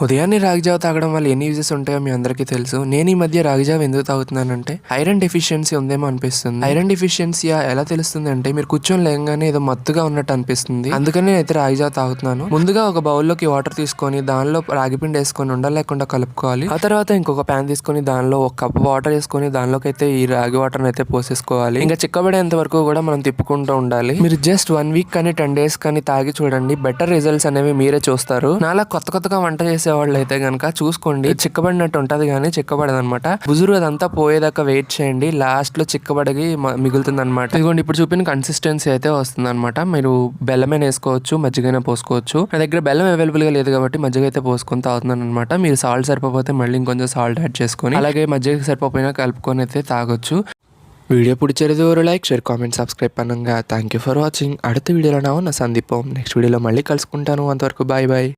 ఉదయాన్నే రాగి జావ తాగడం వల్ల ఎన్ని యూజెస్ ఉంటాయో మీ అందరికీ తెలుసు. నేను ఈ మధ్య రాగి జావ ఎందుకు తాగుతున్నానంటే ఐరన్ డెఫిషియన్సీ ఉందేమో అనిపిస్తుంది. ఐరన్ డెఫిషియన్సీ ఎలా తెలుస్తుంది అంటే మీరు కూర్చొని లేగానే ఏదో మత్తుగా ఉన్నట్టు అనిపిస్తుంది. అందుకని నేనైతే రాగి జావ తాగుతున్నాను. ముందుగా ఒక బౌల్లోకి వాటర్ తీసుకొని దానిలో రాగి పిండి వేసుకొని ఉండలేకుండా కలుపుకోవాలి. ఆ తర్వాత ఇంకొక ప్యాన్ తీసుకొని దానిలో ఒక కప్ వాటర్ వేసుకొని దానిలోకి అయితే ఈ రాగి వాటర్ అయితే పోసేసుకోవాలి. ఇంకా చిక్కబడేంత వరకు కూడా మనం తిప్పుకుంటూ ఉండాలి. మీరు జస్ట్ 1 వీక్ కానీ 10 days కానీ తాగి చూడండి, బెటర్ రిజల్ట్స్ అనేవి మీరే చూస్తారు. నాలా కొత్తగా వంట చేసే వాళ్ళు అయితే గనక చూసుకోండి, చిక్కబడినట్టు ఉంటది కానీ చిక్కబడదు అనమాట. బుజురు అదంతా పోయేదాకా వెయిట్ చేయండి, లాస్ట్ లో చిక్కబడిగి మిగులుతుంది అనమాట. ఇదిగోండి ఇప్పుడు చూపిన కన్సిస్టెన్సీ అయితే వస్తుంది అనమాట. మీరు బెల్లమైన వేసుకోవచ్చు, మజ్జిగైనా పోసుకోవచ్చు. నా దగ్గర బెల్లం అవైలబుల్ గా లేదు కాబట్టి మజ్జిగ అయితే పోసుకొని తాగుతున్నాను అనమాట. మీరు సాల్ట్ సరిపోతే మళ్ళీ ఇంకొంచెం సాల్ట్ యాడ్ చేసుకొని, అలాగే మజ్జిగ సరిపోయినా కలుపుకొని అయితే తాగొచ్చు. வீடியோ பிடிச்சிருது ஒரு லைக் షేర్ కామెంట్ సబ్స్క్రైబ్ பண்ணுங்க. Thank you for watching. அடுத்த వీడియోలో నా సందీపం నెక్స్ట్ వీడియోలో మళ్ళీ కలుసుకుంటాను. అంతవరకు బాయ్ బాయ్.